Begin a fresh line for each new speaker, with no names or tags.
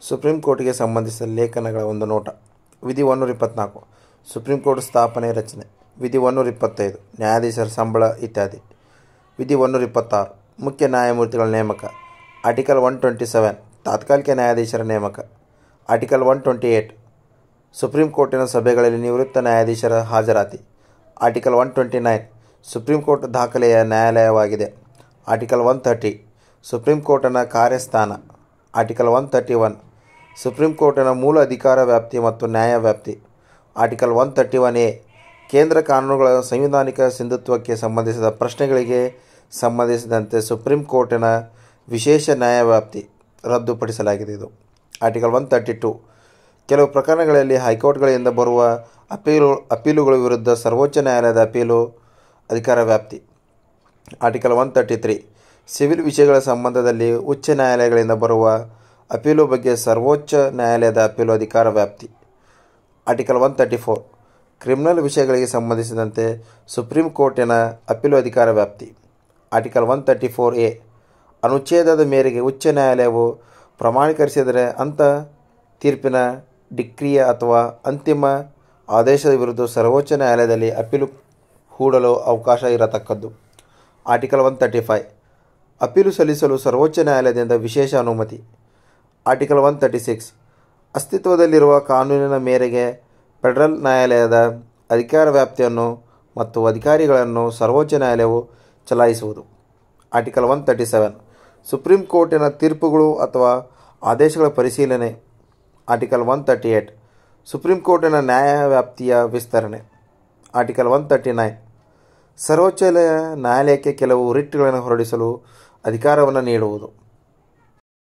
Supreme ಕೋರ್ಟ್ಗೆ ಸಂಬಂಧಿಸಿದ ಲೇಖನಗಳ ಒಂದು ನೋಟ. ವಿಧಿ 124 ಸುಪ್ರೀಂ ಕೋರ್ಟ್ ಸ್ಥಾಪನೆ ರಚನೆ. ವಿಧಿ 125 ನ್ಯಾಯಾಧೀಶರ ಸಂಬಳ ಇತ್ಯಾದಿ. ವಿಧಿ 126 ಮುಖ್ಯ ನ್ಯಾಯಮೂರ್ತಿಗಳ ನೇಮಕ. ಆರ್ಟಿಕಲ್ 127 ತಾತ್ಕಾಲಿಕ ನ್ಯಾಯಾಧೀಶರ ನೇಮಕ. ಆರ್ಟಿಕಲ್ 128 ಸುಪ್ರೀಂ ಕೋರ್ಟಿನ ಸಭೆಗಳಲ್ಲಿ ನಿವೃತ್ತ ನ್ಯಾಯಾಧೀಶರ ಹಾಜರಾತಿ. ಆರ್ಟಿಕಲ್ 129 ಸುಪ್ರೀಂ ಕೋರ್ಟ್ ದಾಖಲೆಯ ನ್ಯಾಯಾಲಯವಾಗಿದೆ. ಆರ್ಟಿಕಲ್ 130 ಸುಪ್ರೀಂ ಕೋರ್ಟಿನ ಕಾರ್ಯಸ್ಥಾನ. ಆರ್ಟಿಕಲ್ 131 ಸುಪ್ರೀಂ ಕೋರ್ಟಿನ ಮೂಲ ಅಧಿಕಾರ ವ್ಯಾಪ್ತಿ ಮತ್ತು ನ್ಯಾಯ ವ್ಯಾಪ್ತಿ. ಆರ್ಟಿಕಲ್ 131A ಕೇಂದ್ರ ಕಾನೂನುಗಳ ಸಂವಿಧಾನಿಕ ಸಿಂಧುತ್ವಕ್ಕೆ ಸಂಬಂಧಿಸಿದ ಪ್ರಶ್ನೆಗಳಿಗೆ ಸಂಬಂಧಿಸಿದಂತೆ ಸುಪ್ರೀಂ ಕೋರ್ಟಿನ ವಿಶೇಷ ನ್ಯಾಯವ್ಯಾಪ್ತಿ ರದ್ದುಪಡಿಸಲಾಗಿದೆ. ಆರ್ಟಿಕಲ್ 132 ಕೆಲವು ಪ್ರಕರಣಗಳಲ್ಲಿ ಹೈಕೋರ್ಟ್ಗಳಿಂದ ಬರುವ ಅಪೀಲುಗಳ ವಿರುದ್ಧ ಸರ್ವೋಚ್ಚ ನ್ಯಾಯಾಲಯದ ಅಪೀಲು ಅಧಿಕಾರ ವ್ಯಾಪ್ತಿ. ಆರ್ಟಿಕಲ್ 133 ಸಿವಿಲ್ ವಿಷಯಗಳ ಸಂಬಂಧದಲ್ಲಿ ಉಚ್ಚ ನ್ಯಾಯಾಲಯಗಳಿಂದ ಬರುವ ಅಪೀಲು ಬಗ್ಗೆ ಸರ್ವೋಚ್ಚ ನ್ಯಾಯಾಲಯದ ಅಪೀಲು ಅಧಿಕಾರ ವ್ಯಾಪ್ತಿ. ಆರ್ಟಿಕಲ್ 134 ಕ್ರಿಮಿನಲ್ ವಿಷಯಗಳಿಗೆ ಸಂಬಂಧಿಸಿದಂತೆ ಸುಪ್ರೀಂ ಕೋರ್ಟಿನ ಅಪೀಲು ಅಧಿಕಾರ ವ್ಯಾಪ್ತಿ. ಆರ್ಟಿಕಲ್ 134A ಅನುಚ್ಛೇದದ ಮೇರೆಗೆ ಉಚ್ಚ ನ್ಯಾಯಾಲಯವು ಪ್ರಮಾಣೀಕರಿಸಿದರೆ ಅಂಥ ತೀರ್ಪಿನ ಡಿಕ್ರಿಯ ಅಥವಾ ಅಂತಿಮ ಆದೇಶದ ವಿರುದ್ಧ ಸರ್ವೋಚ್ಚ ನ್ಯಾಯಾಲಯದಲ್ಲಿ ಅಪೀಲು ಹೂಡಲು ಅವಕಾಶ ಇರತಕ್ಕದ್ದು. ಆರ್ಟಿಕಲ್ 135 ಅಪೀಲು ಸಲ್ಲಿಸಲು ಸರ್ವೋಚ್ಚ ನ್ಯಾಯಾಲಯದಿಂದ ವಿಶೇಷ ಅನುಮತಿ. ಆರ್ಟಿಕಲ್ 136 ಅಸ್ತಿತ್ವದಲ್ಲಿರುವ ಕಾನೂನಿನ ಮೇರೆಗೆ ಫೆಡರಲ್ ನ್ಯಾಯಾಲಯದ ಅಧಿಕಾರ ವ್ಯಾಪ್ತಿಯನ್ನು ಮತ್ತು ಅಧಿಕಾರಿಗಳನ್ನು ಸರ್ವೋಚ್ಚ ನ್ಯಾಯಾಲಯವು ಚಲಾಯಿಸುವುದು. ಆರ್ಟಿಕಲ್ 137 ಸುಪ್ರೀಂ ಕೋರ್ಟಿನ ತೀರ್ಪುಗಳು ಅಥವಾ ಆದೇಶಗಳ ಪರಿಶೀಲನೆ. ಆರ್ಟಿಕಲ್ 138 ಸುಪ್ರೀಂ ಕೋರ್ಟಿನ ನ್ಯಾಯ ವ್ಯಾಪ್ತಿಯ ವಿಸ್ತರಣೆ. ಆರ್ಟಿಕಲ್ 139 ಸರ್ವೋಚ್ಚ ನ್ಯಾಯಾಲಯಕ್ಕೆ ಕೆಲವು ರಿಟ್ಗಳನ್ನು ಹೊರಡಿಸಲು ಅಧಿಕಾರವನ್ನು ನೀಡುವುದು.